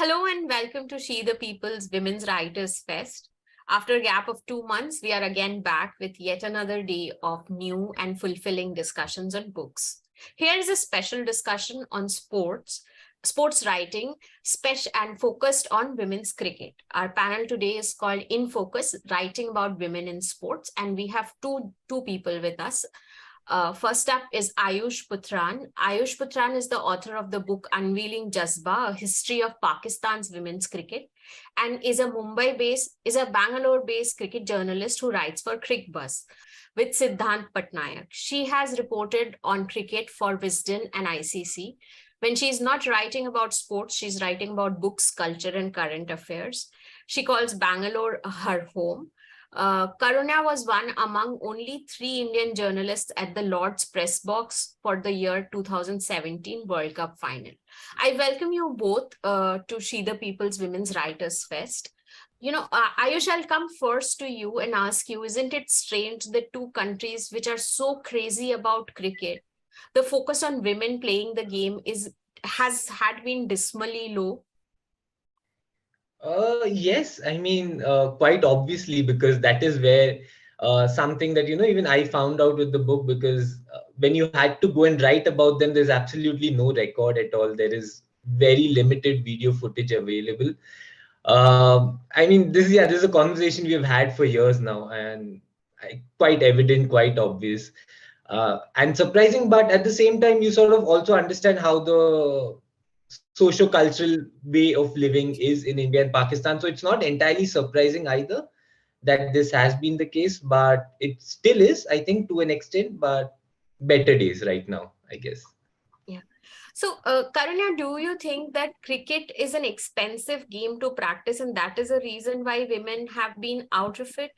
Hello and welcome to She the People's Women's Writers Fest. After a gap of 2 months, we are again back with yet another day of new and fulfilling discussions on books. Here is a special discussion on sports writing, and focused on women's cricket. Our panel today is called In Focus, Writing About Women in Sports, and we have two people with us. First up is Aayush Puthran. Aayush Puthran is the author of the book Unveiling Jazba, A History of Pakistan's Women's Cricket, and is a Bangalore-based cricket journalist who writes for CricBuzz with Siddhant Patnaik. She has reported on cricket for Wisden and ICC. When she's not writing about sports, she's writing about books, culture, and current affairs. She calls Bangalore her home. Karunya was one among only 3 Indian journalists at the Lord's press box for the year 2017 World Cup final. I welcome you both to She the People's Women's Writers Fest. Ayush, I'll come first to you and ask you, isn't it strange that two countries which are so crazy about cricket, the focus on women playing the game had been dismally low? Yes, I mean, quite obviously, because that is where something that, even I found out with the book, because when you had to go and write about them, there's absolutely no record at all. There is very limited video footage available. I mean, this is a conversation we've had for years now, and quite evident, quite obvious, and surprising. But at the same time, you sort of also understand how the socio-cultural way of living is in India and Pakistan. So it's not entirely surprising either that this has been the case, but it still is, I think, to an extent, but better days right now, I guess. Yeah. So, Karunya, do you think that cricket is an expensive game to practice and that is a reason why women have been out of it?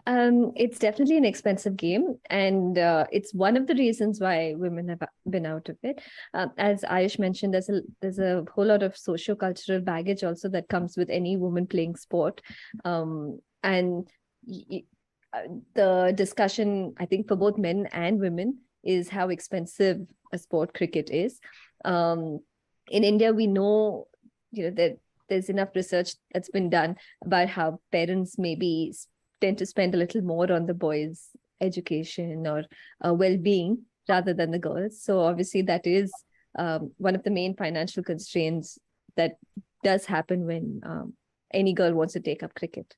It's definitely an expensive game, and it's one of the reasons why women have been out of it. As Ayush mentioned, there's a whole lot of socio-cultural baggage also that comes with any woman playing sport, and the discussion, I think, for both men and women is how expensive a sport cricket is. In India, we know, that there's enough research that's been done about how parents maybe tend to spend a little more on the boys' education or well-being rather than the girls. So obviously that is one of the main financial constraints that does happen when any girl wants to take up cricket.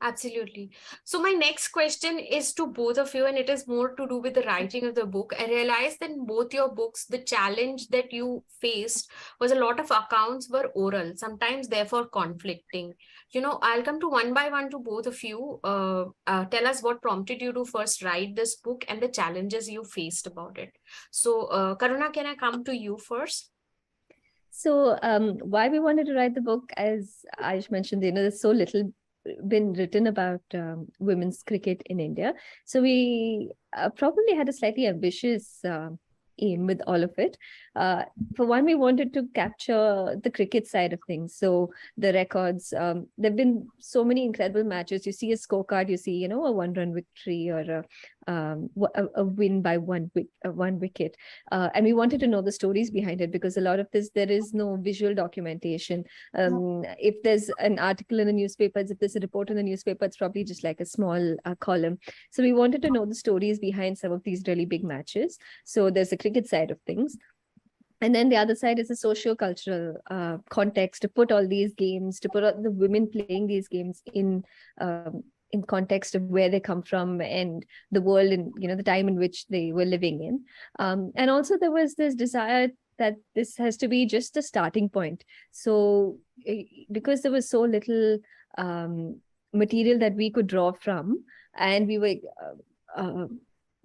Absolutely. So my next question is to both of you, and it is more to do with the writing of the book. I realized that in both your books, the challenge that you faced was a lot of accounts were oral, sometimes therefore conflicting. I'll come to one by one to both of you. Tell us what prompted you to first write this book and the challenges you faced about it. So, Karuna, can I come to you first? So why we wanted to write the book, as Ayush mentioned, there's so little been written about women's cricket in India. So we probably had a slightly ambitious aim with all of it. For one, we wanted to capture the cricket side of things. So the records, there have been so many incredible matches. You see a scorecard, you see, a one-run victory or a win by one wicket. And we wanted to know the stories behind it, because a lot of this, there is no visual documentation. If there's an article in the newspapers, if there's a report in the newspaper, it's probably just like a small column. So we wanted to know the stories behind some of these really big matches. So there's a cricket side of things. And then the other side is a socio-cultural context, to put all these games, to put all the women playing these games in context of where they come from and the world and, the time in which they were living in. And also there was this desire that this has to be just a starting point. So because there was so little material that we could draw from, and we were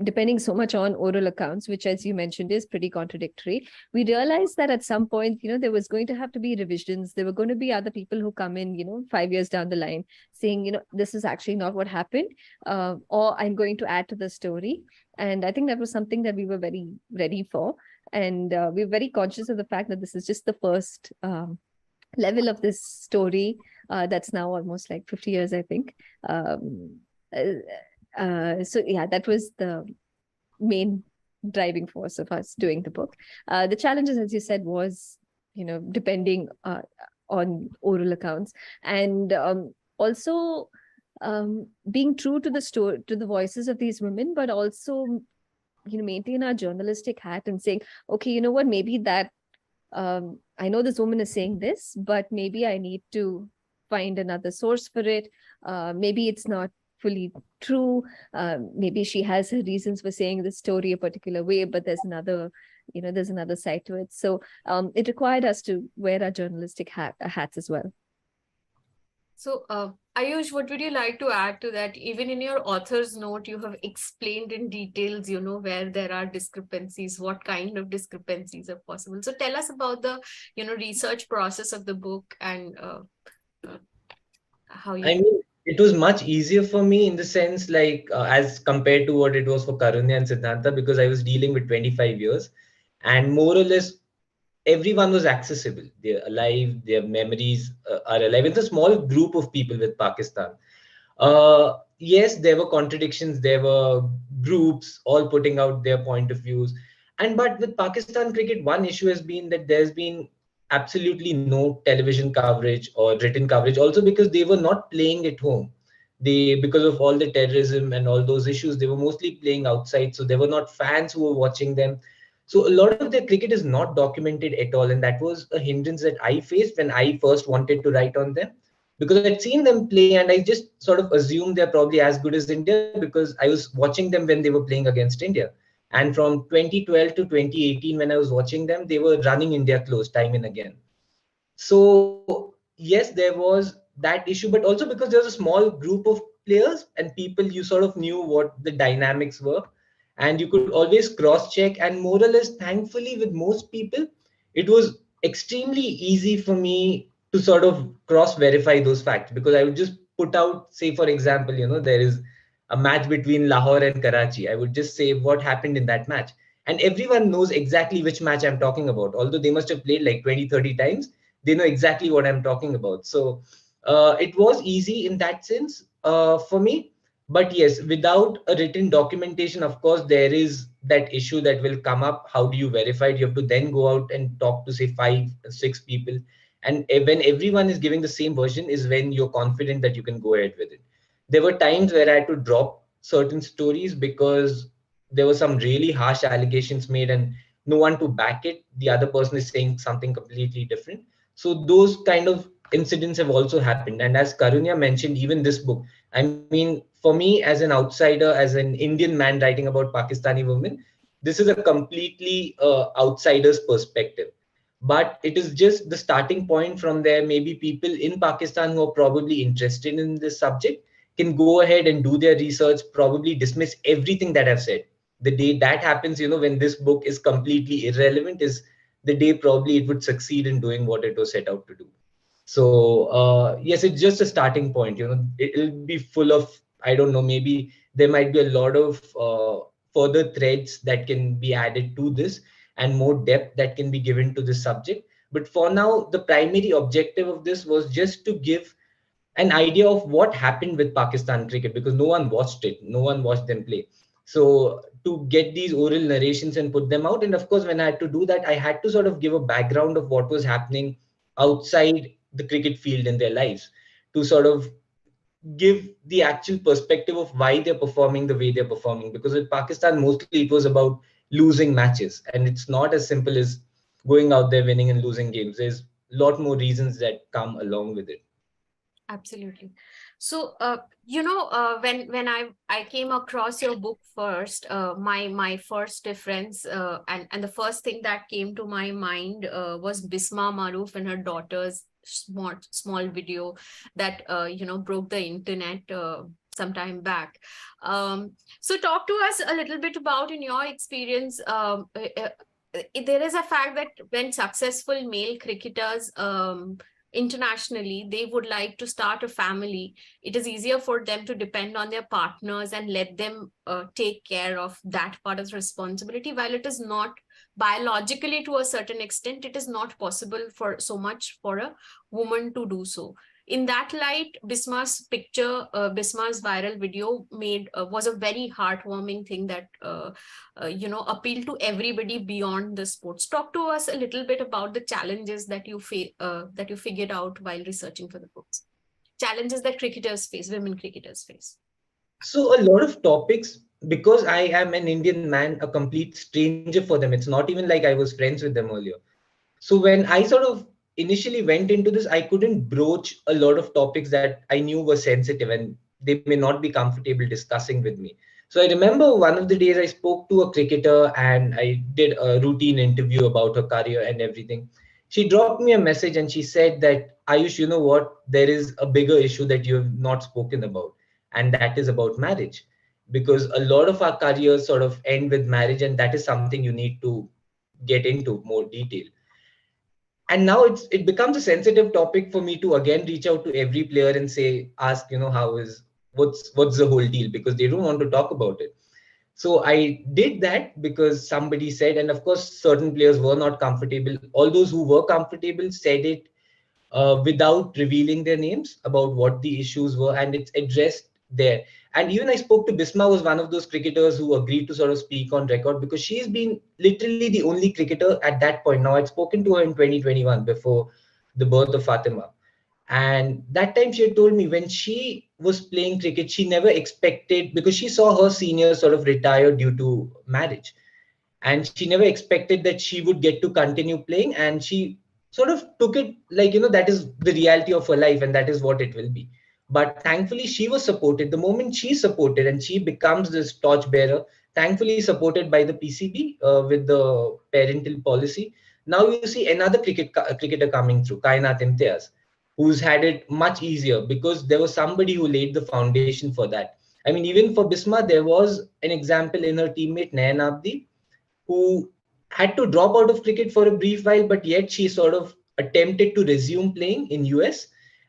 depending so much on oral accounts, which, as you mentioned, is pretty contradictory, we realized that at some point, there was going to have to be revisions. There were going to be other people who come in, 5 years down the line saying, this is actually not what happened, or I'm going to add to the story. And I think that was something that we were very ready for. And we were very conscious of the fact that this is just the first level of this story that's now almost like 50 years, I think. So yeah, that was the main driving force of us doing the book. The challenges, as you said, was depending on oral accounts. And also being true to the story, to the voices of these women, but also, maintain our journalistic hat and saying, okay, you know what, maybe that, I know this woman is saying this, but maybe I need to find another source for it. Maybe it's not fully true. Maybe she has her reasons for saying the story a particular way, but there's another side to it. So it required us to wear our journalistic hats as well. So, Aayush, what would you like to add to that? Even in your author's note, you have explained in details, where there are discrepancies, what kind of discrepancies are possible. So tell us about the, research process of the book and how you... I mean, it was much easier for me in the sense, like, as compared to what it was for Karunya and Siddhanta, because I was dealing with 25 years and more or less everyone was accessible. They're alive, their memories are alive. It's a small group of people with Pakistan. Yes, there were contradictions, there were groups all putting out their point of views. But with Pakistan cricket, one issue has been that there's been absolutely no television coverage or written coverage, also because they were not playing at home. Because of all the terrorism and all those issues, they were mostly playing outside. So there were not fans who were watching them. So a lot of their cricket is not documented at all. And that was a hindrance that I faced when I first wanted to write on them, because I'd seen them play and I just sort of assumed they're probably as good as India because I was watching them when they were playing against India. And from 2012 to 2018, when I was watching them, they were running India close time and again. So yes, there was that issue, but also because there was a small group of players and people, you sort of knew what the dynamics were and you could always cross check. And more or less, thankfully, with most people, it was extremely easy for me to sort of cross verify those facts, because I would just put out, say, for example, there is a match between Lahore and Karachi. I would just say what happened in that match. And everyone knows exactly which match I'm talking about. Although they must have played like 20, 30 times, they know exactly what I'm talking about. So it was easy in that sense for me. But yes, without a written documentation, of course, there is that issue that will come up. How do you verify it? You have to then go out and talk to, say, 5, 6 people. And when everyone is giving the same version is when you're confident that you can go ahead with it. There were times where I had to drop certain stories because there were some really harsh allegations made and no one to back it. The other person is saying something completely different. So those kind of incidents have also happened. And as Karunya mentioned, even this book, I mean, for me as an outsider, as an Indian man writing about Pakistani women, this is a completely outsider's perspective. But it is just the starting point. From there, maybe people in Pakistan who are probably interested in this subject can go ahead and do their research, probably dismiss everything that I've said. The day that happens, when this book is completely irrelevant, is the day probably it would succeed in doing what it was set out to do. So yes, it's just a starting point. It'll be full of, I don't know, maybe there might be a lot of further threads that can be added to this and more depth that can be given to this subject. But for now, the primary objective of this was just to give an idea of what happened with Pakistan cricket, because no one watched it, no one watched them play. So to get these oral narrations and put them out, and of course, when I had to do that, I had to sort of give a background of what was happening outside the cricket field in their lives, to sort of give the actual perspective of why they're performing the way they're performing. Because with Pakistan, mostly it was about losing matches, and it's not as simple as going out there winning and losing games. There's a lot more reasons that come along with it. Absolutely. So, when I came across your book first, my first difference, and the first thing that came to my mind was Bisma Maroof and her daughter's small video that broke the internet some time back. So, talk to us a little bit about, in your experience, there is a fact that when successful male cricketers internationally, they would like to start a family, it is easier for them to depend on their partners and let them take care of that part of the responsibility. While it is not biologically, to a certain extent, it is not possible for so much for a woman to do so. In that light, Bisma's picture, Bisma's viral video was a very heartwarming thing that appealed to everybody beyond the sports. Talk to us a little bit about the challenges that you figured out while researching for the books. Challenges that cricketers face, women cricketers face. So a lot of topics, because I am an Indian man, a complete stranger for them. It's not even like I was friends with them earlier. So when I sort of initially went into this, I couldn't broach a lot of topics that I knew were sensitive and they may not be comfortable discussing with me. So I remember one of the days I spoke to a cricketer and I did a routine interview about her career and everything. She dropped me a message and she said that, Ayush, you know what? There is a bigger issue that you have not spoken about, and that is about marriage. Because a lot of our careers sort of end with marriage, and that is something you need to get into more detail. And now it becomes a sensitive topic for me to again reach out to every player and say, ask, what's the whole deal, because they don't want to talk about it. So I did that because somebody said, and of course certain players were not comfortable. All those who were comfortable said it without revealing their names about what the issues were, and it's addressed there. And even I spoke to Bisma, was one of those cricketers who agreed to sort of speak on record, because she's been literally the only cricketer at that point. Now, I'd spoken to her in 2021 before the birth of Fatima. And that time she had told me when she was playing cricket, she never expected, because she saw her seniors sort of retire due to marriage, and she never expected that she would get to continue playing, and she sort of took it like, that is the reality of her life and that is what it will be. But thankfully she was supported. The moment she supported and she becomes this torchbearer, thankfully supported by the PCB, with the parental policy, now you see another cricketer coming through, Kainat Imtiaz, who's had it much easier because there was somebody who laid the foundation for that. I mean, even for Bisma, there was an example in her teammate Nayan Abdi, who had to drop out of cricket for a brief while, but yet she sort of attempted to resume playing in US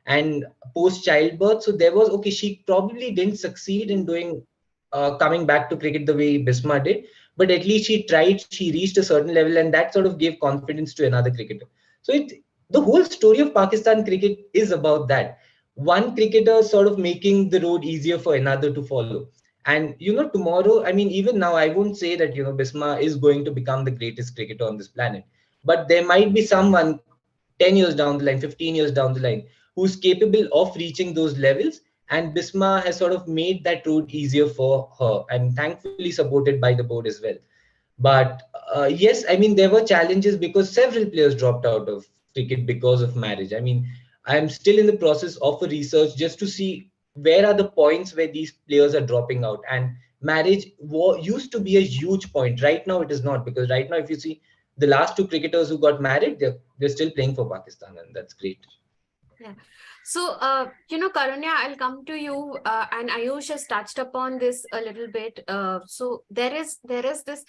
and post childbirth. So there was, okay, she probably didn't succeed in doing coming back to cricket the way Bisma did, but at least she tried, she reached a certain level, and that sort of gave confidence to another cricketer. So the whole story of Pakistan cricket is about that. One cricketer sort of making the road easier for another to follow. And tomorrow, I mean, even now, I won't say that Bisma is going to become the greatest cricketer on this planet, but there might be someone 10 years down the line, 15 years down the line, who's capable of reaching those levels. And Bisma has sort of made that road easier for her, and thankfully supported by the board as well. But yes, I mean, there were challenges because several players dropped out of cricket because of marriage. I mean, I'm still in the process of a research just to see where are the points where these players are dropping out. And marriage used to be a huge point. Right now, it is not, because right now, if you see the last two cricketers who got married, they're still playing for Pakistan, and that's great. Yeah. So, Karunya, I'll come to you, and Aayush has touched upon this a little bit. So there is this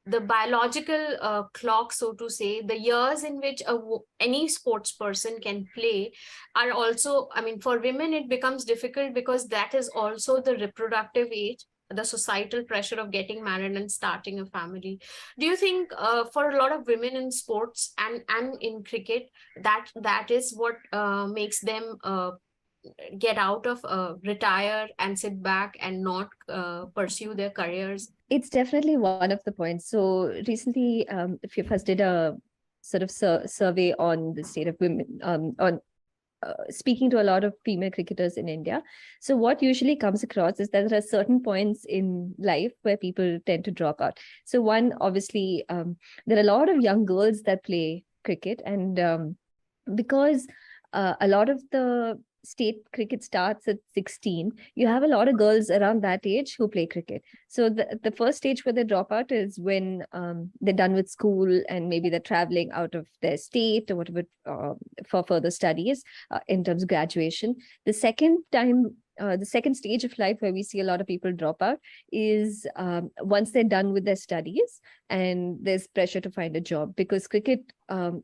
the biological clock, so to say, the years in which any sports person can play are also, I mean, for women, it becomes difficult because that is also the reproductive age, the societal pressure of getting married and starting a family. Do you think for a lot of women in sports and in cricket, that is what makes them get out of retire and sit back and not pursue their careers? It's definitely one of the points. So recently, FIFAS did a sort of survey on the state of women, on speaking to a lot of female cricketers in India. So what usually comes across is that there are certain points in life where people tend to drop out. So one, obviously, there are a lot of young girls that play cricket, and because a lot of the state cricket starts at 16, you have a lot of girls around that age who play cricket. So the first stage where they drop out is when they're done with school and maybe they're traveling out of their state or whatever for further studies in terms of graduation. The second stage of life where we see a lot of people drop out is once they're done with their studies and there's pressure to find a job, because cricket,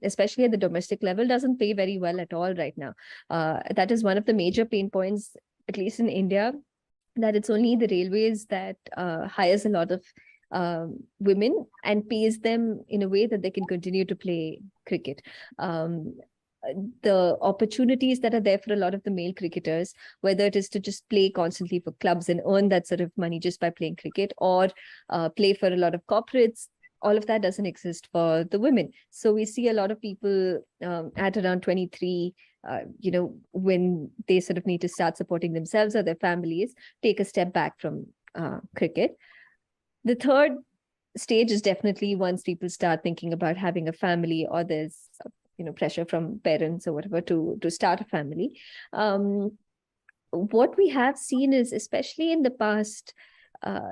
especially at the domestic level, doesn't pay very well at all right now. That is one of the major pain points, at least in India, that it's only the railways that hires a lot of women and pays them in a way that they can continue to play cricket. the opportunities that are there for a lot of the male cricketers, whether it is to just play constantly for clubs and earn that sort of money just by playing cricket, or play for a lot of corporates. All of that doesn't exist for the women. So we see a lot of people at around 23, when they sort of need to start supporting themselves or their families, take a step back from cricket. The third stage is definitely once people start thinking about having a family, or there's pressure from parents or whatever to start a family. What we have seen is, especially in the past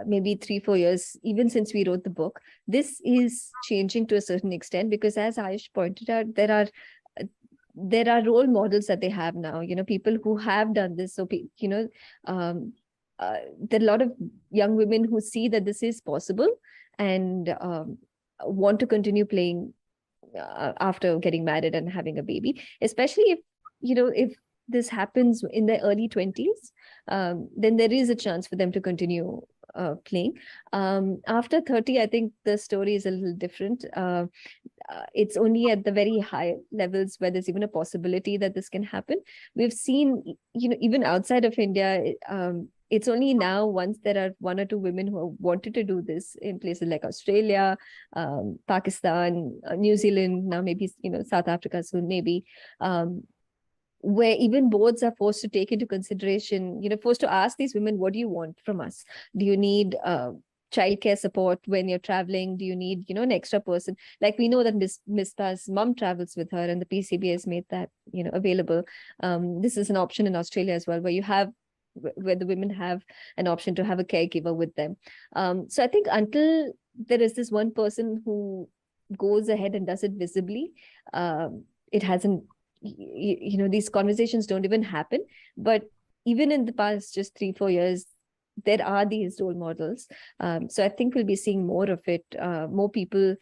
maybe 3-4 years, even since we wrote the book, this is changing to a certain extent, because as Aayush pointed out, there are role models that they have now, people who have done this. So there are a lot of young women who see that this is possible and want to continue playing after getting married and having a baby, especially if this happens in their early 20s, then there is a chance for them to continue playing. After 30, I think the story is a little different. It's only at the very high levels where there's even a possibility that this can happen. We've seen, even outside of India, it's only now, once there are 1 or 2 women who have wanted to do this in places like Australia, Pakistan, New Zealand, now maybe South Africa soon, maybe, where even boards are forced to take into consideration, forced to ask these women, what do you want from us? Do you need childcare support when you're traveling? Do you need, an extra person? Like, we know that Mista's mom travels with her, and the PCB has made that, available. This is an option in Australia as well, where the women have an option to have a caregiver with them. So I think until there is this one person who goes ahead and does it visibly, it hasn't, these conversations don't even happen. But even in the past just 3-4 years, there are these role models. So I think we'll be seeing more of it, more people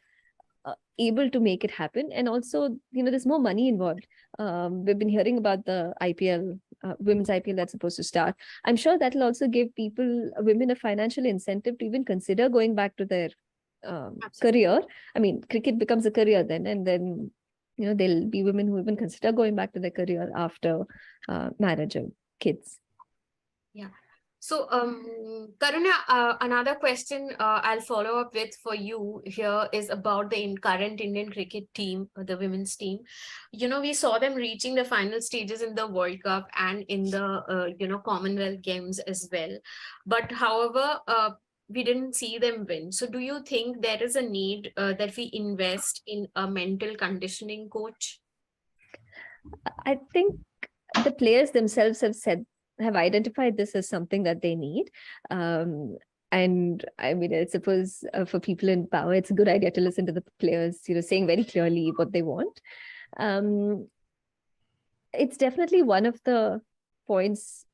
able to make it happen. And also, there's more money involved. We've been hearing about the IPL, women's IPL that's supposed to start. I'm sure that'll also give women a financial incentive to even consider going back to their career. I mean, cricket becomes a career then, and then, there'll be women who even consider going back to their career after marriage or kids. Yeah. So, Karunya, another question I'll follow up with for you here is about the current Indian cricket team, the women's team. We saw them reaching the final stages in the World Cup and in the, Commonwealth Games as well. But however, we didn't see them win. So do you think there is a need that we invest in a mental conditioning coach? I think the players themselves have identified this as something that they need. And I mean, I suppose for people in power, it's a good idea to listen to the players, saying very clearly what they want. It's definitely one of the points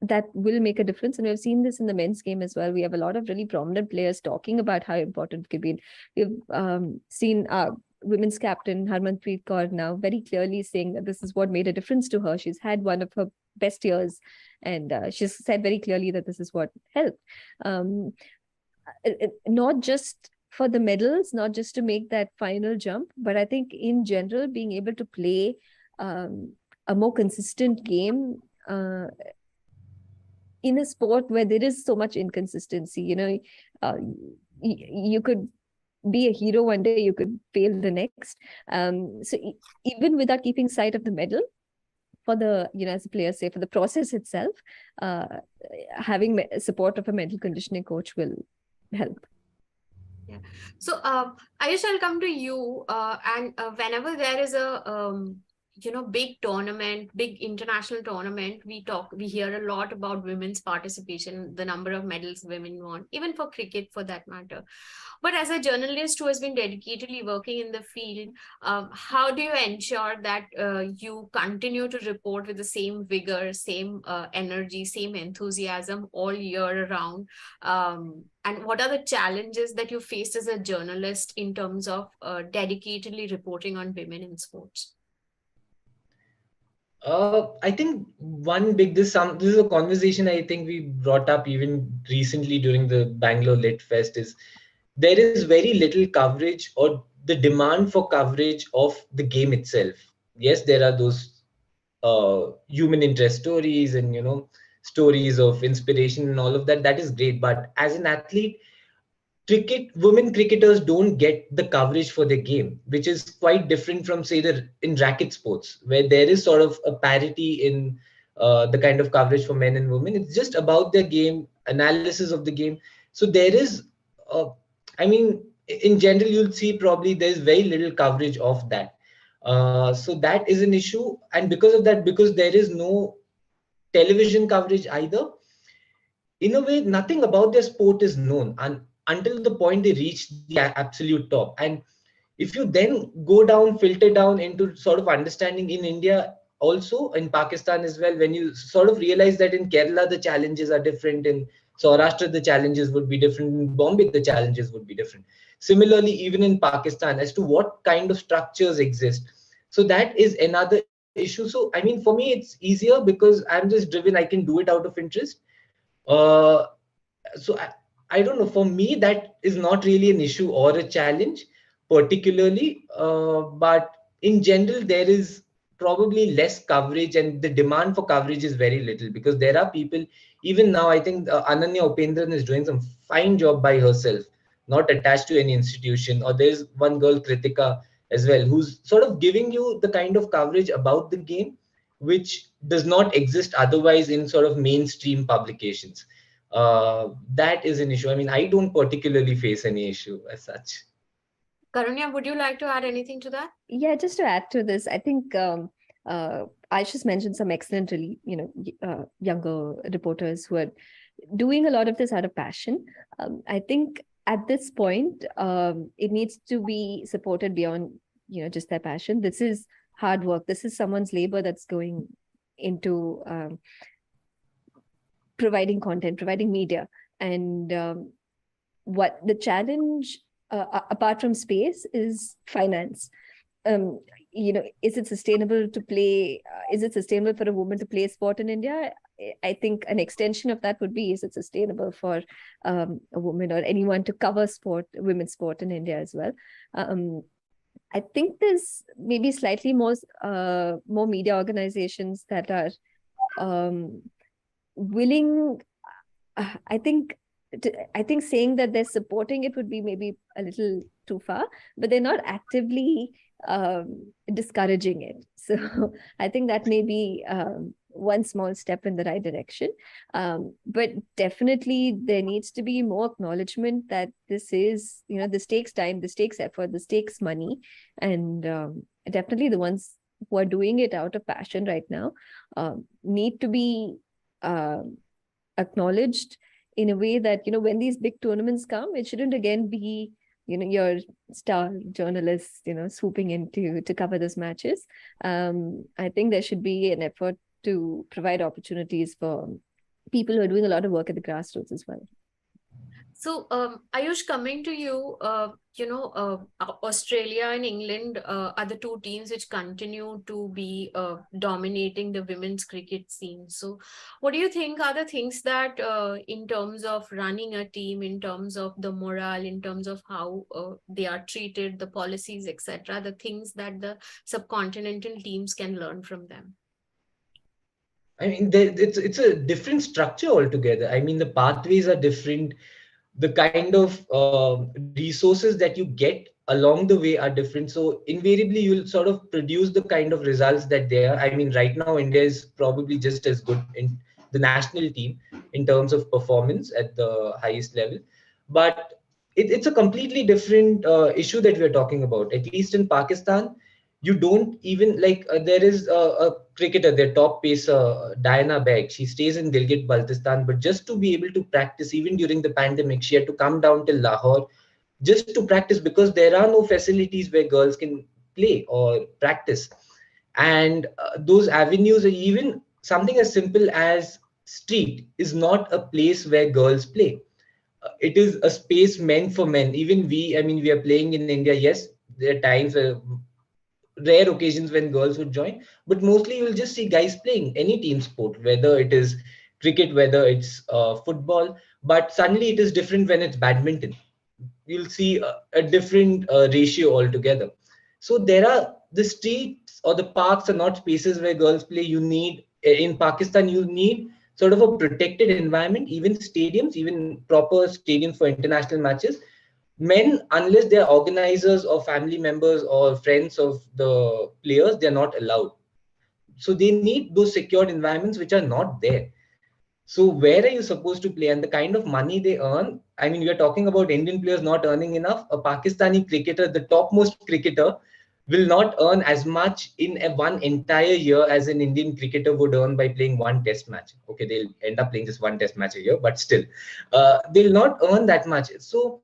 that will make a difference. And we've seen this in the men's game as well. We have a lot of really prominent players talking about how important it could be. We've seen our women's captain, Harmanpreet Kaur, now very clearly saying that this is what made a difference to her. She's had one of her best years, and she's said very clearly that this is what helped. Not just for the medals, not just to make that final jump, but I think in general, being able to play a more consistent game in a sport where there is so much inconsistency. You could be a hero one day, you could fail the next. So even without keeping sight of the medal, for the, as the players say, for the process itself, having support of a mental conditioning coach will help. Yeah. So, Aayush, I'll come to you. And whenever there is a big tournament, big international tournament, we hear a lot about women's participation, the number of medals women won, even for cricket for that matter. But as a journalist who has been dedicatedly working in the field, how do you ensure that you continue to report with the same vigor, same energy, same enthusiasm all year round? And what are the challenges that you faced as a journalist in terms of dedicatedly reporting on women in sports? I think this is a conversation I think we brought up even recently during the Bangalore Lit Fest, is there is very little coverage or the demand for coverage of the game itself. yes, there are those human interest stories and stories of inspiration and all of that. That is great. But as an athlete, women cricketers don't get the coverage for their game, which is quite different from, say, the in racket sports, where there is sort of a parity in the kind of coverage for men and women. It's just about their game, analysis of the game. So there is, uh, I mean, in general, you'll see probably there's very little coverage of that. So that is an issue, and because of that, because there is no television coverage either, in a way, nothing about their sport is known, and until the point they reach the absolute top. And if you then go down, filter down into sort of understanding in India, also in Pakistan as well, when you sort of realize that in Kerala the challenges are different, in Saurashtra the challenges would be different, in Bombay the challenges would be different. Similarly, even in Pakistan, as to what kind of structures exist. So that is another issue. So I mean, for me, it's easier because I'm just driven. I can do it out of interest. Uh, so I don't know. For me, that is not really an issue or a challenge, particularly. But in general, there is probably less coverage, and the demand for coverage is very little because there are people. Even now, I think Ananya Upendran is doing some fine job by herself, not attached to any institution. Or there's one girl, Kritika, as well, who's sort of giving you the kind of coverage about the game which does not exist otherwise in sort of mainstream publications. That is an issue. I mean, I don't particularly face any issue as such. Karunya, would you like to add anything to that? Yeah, just to add to this, I think Aayush just mentioned some excellent, really, younger reporters who are doing a lot of this out of passion. I think at this point, it needs to be supported beyond, just their passion. This is hard work. This is someone's labor that's going into providing content, providing media. And what the challenge, apart from space, is finance. Is it sustainable to play? Is it sustainable for a woman to play sport in India? I think an extension of that would be, is it sustainable for a woman or anyone to cover women's sport in India as well? I think there's maybe slightly more media organizations that are willing. I think saying that they're supporting it would be maybe a little too far, but they're not actively discouraging it. So I think that may be one small step in the right direction. But definitely there needs to be more acknowledgement that this is, this takes time, this takes effort, this takes money. And definitely the ones who are doing it out of passion right now need to be acknowledged in a way that, when these big tournaments come, it shouldn't again be, your star journalists, swooping in to cover those matches. I think there should be an effort to provide opportunities for people who are doing a lot of work at the grassroots as well. So, Aayush, coming to you, Australia and England are the two teams which continue to be dominating the women's cricket scene. So, what do you think are the things that, in terms of running a team, in terms of the morale, in terms of how they are treated, the policies, etc., the things that the subcontinental teams can learn from them? I mean, it's a different structure altogether. I mean, the pathways are different. The kind of resources that you get along the way are different. So invariably, you'll sort of produce the kind of results that they are. I mean, right now, India is probably just as good in the national team in terms of performance at the highest level. But it's a completely different issue that we're talking about. At least in Pakistan, you don't even like, there is a cricketer, their top pacer, Diana Begg. She stays in Gilgit Baltistan, but just to be able to practice, even during the pandemic, she had to come down to Lahore just to practice because there are no facilities where girls can play or practice. And those avenues, are even something as simple as street is not a place where girls play. It is a space meant for men. Even we, I mean, we are playing in India. Yes, there are times where, rare occasions when girls would join, but mostly you'll just see guys playing any team sport, whether it is cricket, whether it's football. But suddenly it is different when it's badminton. You'll see a different ratio altogether. So there are the streets or the parks are not spaces where girls play. You need, in Pakistan, you need sort of a protected environment, even stadiums, even proper stadiums for international matches. Men, unless they're organizers or family members or friends of the players, they're not allowed. So they need those secured environments which are not there. So where are you supposed to play? And the kind of money they earn, I mean, we are talking about Indian players not earning enough. A Pakistani cricketer, the topmost cricketer, will not earn as much in one entire year as an Indian cricketer would earn by playing one test match. Okay, they'll end up playing just one test match a year, but still, they'll not earn that much. So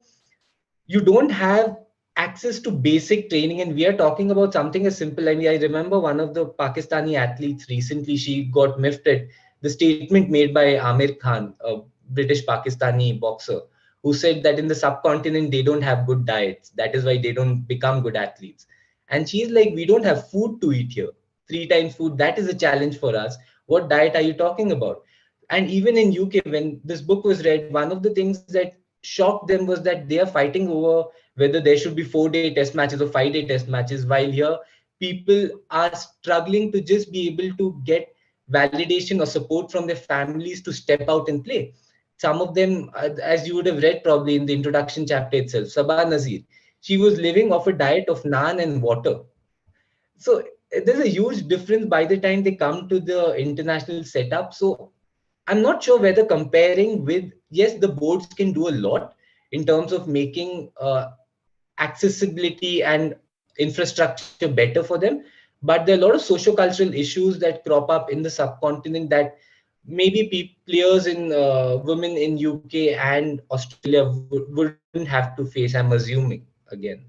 you don't have access to basic training. And we are talking about something as simple. I mean, I remember one of the Pakistani athletes recently, she got miffed at the statement made by Amir Khan, a British Pakistani boxer, who said that in the subcontinent they don't have good diets, that is why they don't become good athletes. And she's like, we don't have food to eat here, 3 times food, that is a challenge for us. What diet are you talking about? And even in UK, when this book was read, one of the things that shocked them was that they are fighting over whether there should be 4-day test matches or 5-day test matches, while here people are struggling to just be able to get validation or support from their families to step out and play. Some of them, as you would have read probably in the introduction chapter itself, Sabah Nazir, she was living off a diet of naan and water. So there's a huge difference by the time they come to the international setup. So I'm not sure whether comparing with, yes, the boards can do a lot in terms of making accessibility and infrastructure better for them. But there are a lot of socio-cultural issues that crop up in the subcontinent that maybe players in women in UK and Australia wouldn't have to face, I'm assuming, again.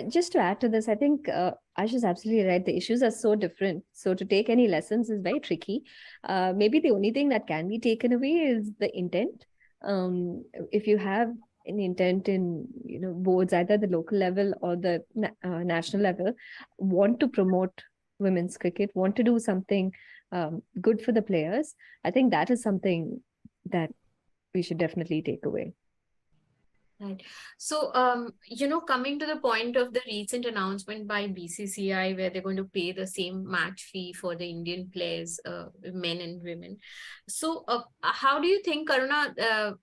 Just to add to this, I think Ash is absolutely right. The issues are so different. So to take any lessons is very tricky. Maybe the only thing that can be taken away is the intent. If you have an intent in boards, either the local level or the national level, want to promote women's cricket, want to do something good for the players, I think that is something that we should definitely take away. Right. So, coming to the point of the recent announcement by BCCI, where they're going to pay the same match fee for the Indian players, men and women. So, how do you think, Karuna,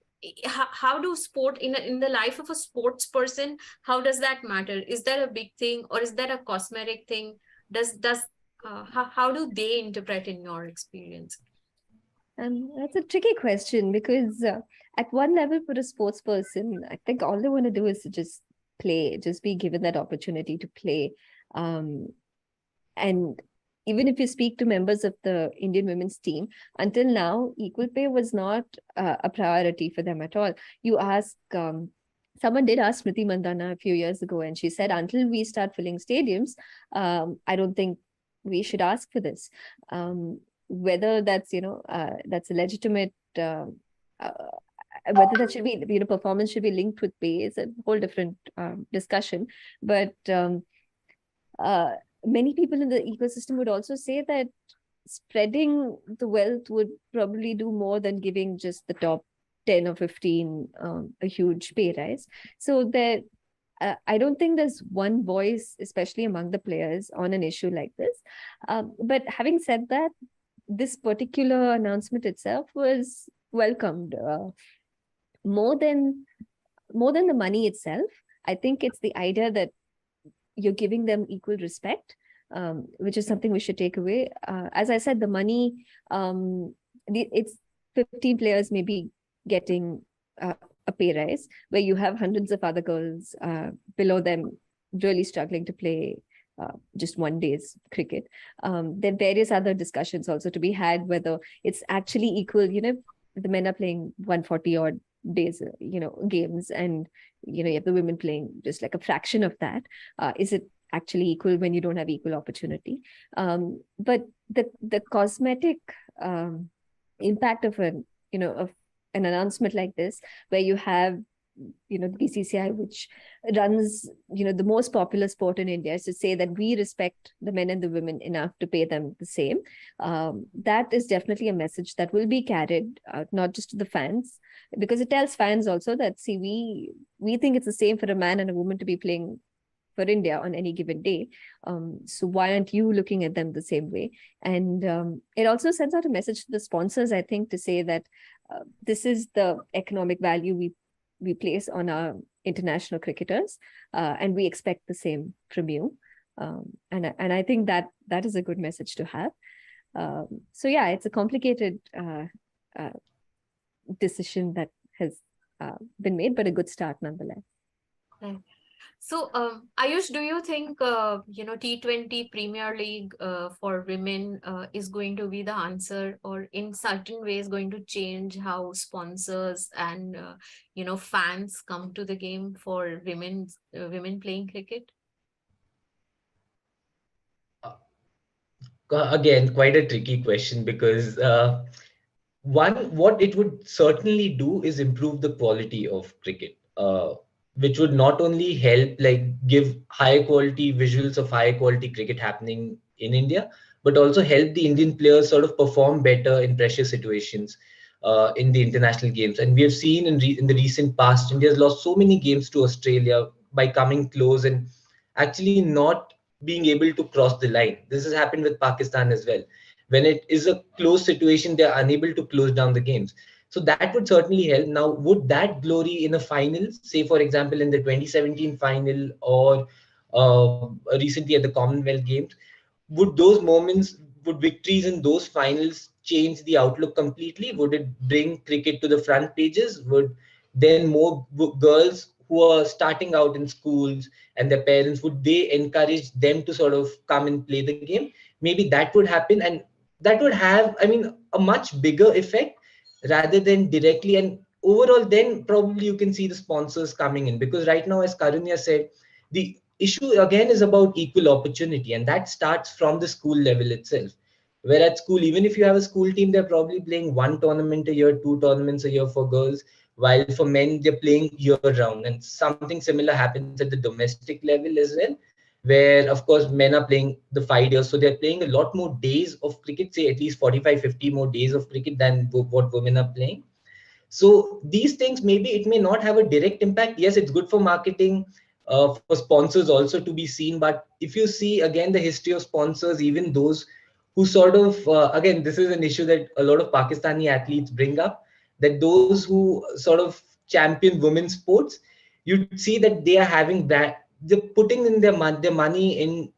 how do sport in the life of a sports person, how does that matter? Is that a big thing, or is that a cosmetic thing? How do they interpret in your experience? That's a tricky question because at one level, for a sports person, I think all they want to do is to just play, just be given that opportunity to play. And even if you speak to members of the Indian women's team, until now, equal pay was not a priority for them at all. You ask, someone did ask Smriti Mandhana a few years ago, and she said, until we start filling stadiums, I don't think we should ask for this. Whether that's that's a legitimate whether that should be performance should be linked with pay is a whole different discussion. But many people in the ecosystem would also say that spreading the wealth would probably do more than giving just the top 10 or 15 a huge pay rise. So there I don't think there's one voice, especially among the players, on an issue like this. But having said that, this particular announcement itself was welcomed. More than the money itself, I think it's the idea that you're giving them equal respect, which is something we should take away. As I said, the money, it's 15 players maybe getting a pay rise, where you have hundreds of other girls below them really struggling to play just one day's cricket. There are various other discussions also to be had, whether it's actually equal. The men are playing 140 odd days, games, and you have the women playing just like a fraction of that. Is it actually equal when you don't have equal opportunity? But the cosmetic impact of an announcement like this, where you have the BCCI, which runs the most popular sport in India, is to say that we respect the men and the women enough to pay them the same. That is definitely a message that will be carried not just to the fans, because it tells fans also that, see, we think it's the same for a man and a woman to be playing for India on any given day. So why aren't you looking at them the same way? And it also sends out a message to the sponsors, I think, to say that this is the economic value we place on our international cricketers, and we expect the same from you. And I think that is a good message to have. So yeah, it's a complicated decision that has been made, but a good start nonetheless. Right. So, Aayush, do you think T20 Premier League for women is going to be the answer, or in certain ways going to change how sponsors and fans come to the game for women playing cricket? Again, quite a tricky question, because what it would certainly do is improve the quality of cricket, which would not only help like give high quality visuals of high quality cricket happening in India, but also help the Indian players sort of perform better in pressure situations in the international games. And we have seen in the recent past, India has lost so many games to Australia by coming close and actually not being able to cross the line. This has happened with Pakistan as well. When it is a close situation, they are unable to close down the games. So that would certainly help. Now, would that glory in a final, say for example in the 2017 final, or recently at the Commonwealth Games, would those moments, would victories in those finals change the outlook completely? Would it bring cricket to the front pages? Would then more girls who are starting out in schools and their parents, would they encourage them to sort of come and play the game? Maybe that would happen, and that would have, I mean, a much bigger effect rather than directly. And overall, then probably you can see the sponsors coming in, because right now, as Karunya said, the issue again is about equal opportunity, and that starts from the school level itself. Where at school, even if you have a school team, they're probably playing one tournament a year, two tournaments a year for girls, while for men they're playing year round. And something similar happens at the domestic level as well, where of course men are playing the 5 years, so they're playing a lot more days of cricket, say at least 45, 50 more days of cricket than what women are playing. So these things, maybe it may not have a direct impact. Yes, it's good for marketing, for sponsors also to be seen. But if you see again the history of sponsors, even those who sort of, again, this is an issue that a lot of Pakistani athletes bring up, that those who sort of champion women's sports, you'd see that they are having that, they're putting in their money in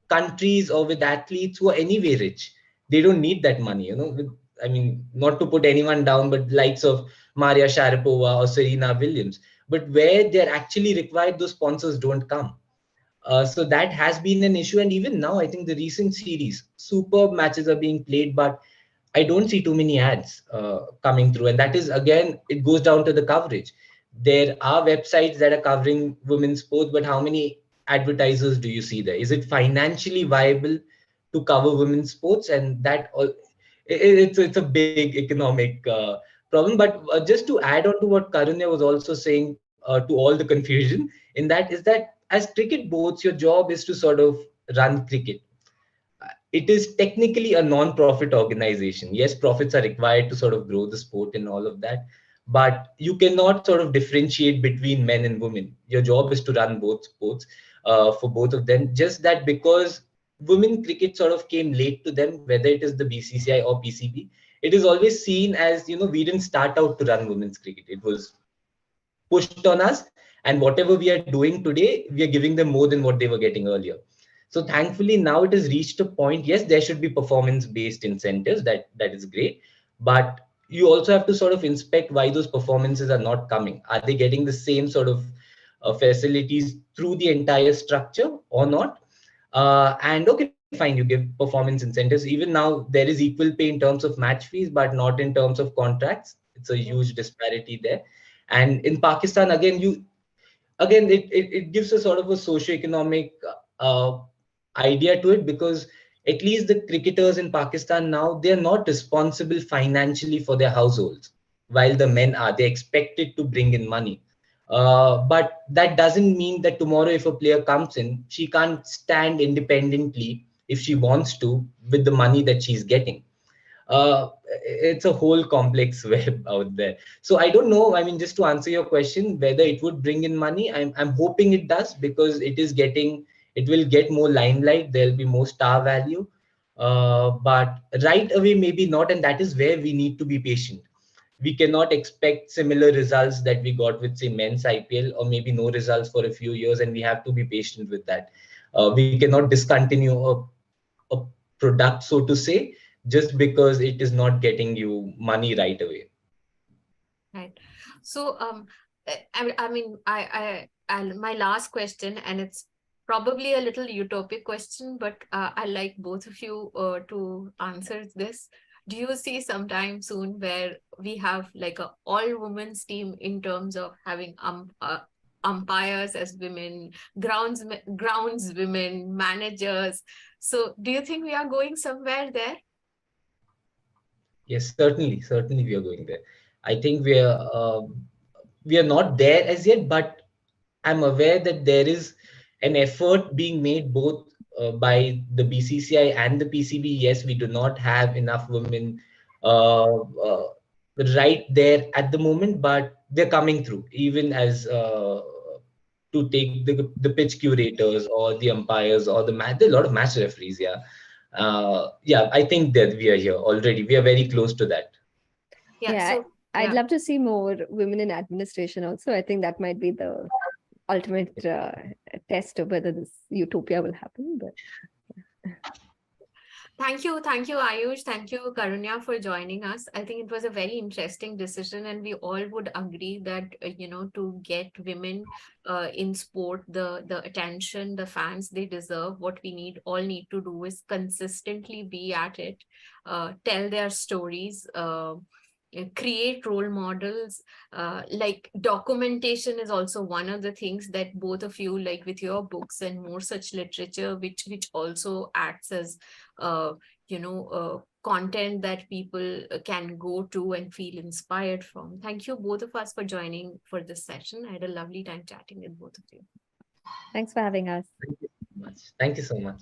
countries or with athletes who are anyway rich. They don't need that money, I mean, not to put anyone down, but likes of Maria Sharapova or Serena Williams. But where they're actually required, those sponsors don't come. So that has been an issue. And even now, I think the recent series, superb matches are being played, but I don't see too many ads coming through. And that is, again, it goes down to the coverage. There are websites that are covering women's sports, but how many advertisers do you see there? Is it financially viable to cover women's sports? And that it's a big economic problem. But just to add on to what Karunya was also saying, to all the confusion in that, is that as cricket boards, your job is to sort of run cricket. It is technically a non-profit organization. Yes, profits are required to sort of grow the sport and all of that, but you cannot sort of differentiate between men and women. Your job is to run both sports, for both of them. Just that because women cricket sort of came late to them, whether it is the BCCI or PCB, it is always seen as, we didn't start out to run women's cricket. It was pushed on us, and whatever we are doing today, we are giving them more than what they were getting earlier. So thankfully now it has reached a point. Yes, there should be performance based incentives, that is great, but you also have to sort of inspect why those performances are not coming. Are they getting the same sort of facilities through the entire structure or not? And okay, fine, you give performance incentives. Even now there is equal pay in terms of match fees, but not in terms of contracts. It's a huge disparity there. And in Pakistan, again, it gives a sort of a socio-economic uh, idea to it, because at least the cricketers in Pakistan now, they're not responsible financially for their households, while the men are. They're expected to bring in money. But that doesn't mean that tomorrow, if a player comes in, she can't stand independently if she wants to with the money that she's getting. it's a whole complex web out there. So I don't know. I mean, just to answer your question, whether it would bring in money, I'm hoping it does, because it will get more limelight. There'll be more star value. But right away, maybe not. And that is where we need to be patient. We cannot expect similar results that we got with, say, men's IPL, or maybe no results for a few years, and we have to be patient with that. We cannot discontinue a product, so to say, just because it is not getting you money right away. Right. So, I mean, my last question, and it's probably a little utopic question, but I like both of you to answer this. Do you see sometime soon where we have like a all women's team in terms of having umpires as women, grounds women, managers? So, do you think we are going somewhere there? Yes, certainly we are going there. I think we are not there as yet, but I'm aware that there is an effort being made both by the BCCI and the PCB. Yes, we do not have enough women right there at the moment, but they're coming through, even as to take the pitch curators or the umpires or there are a lot of match referees. Yeah. Yeah, I think that we are here already. We are very close to that. Yeah. So I'd love to see more women in administration also. I think that might be the ultimate test of whether this utopia will happen. But thank you, Aayush. Thank you, Karunya, for joining us. I think it was a very interesting decision, and we all would agree that to get women in sport the attention, the fans they deserve, what we all need to do is consistently be at it, tell their stories. Create role models, like documentation is also one of the things that both of you, like with your books and more such literature, which also acts as content that people can go to and feel inspired from. Thank you both of us for joining for this session. I had a lovely time chatting with both of you. thanks for having us. Thank you so much. Thank you so much.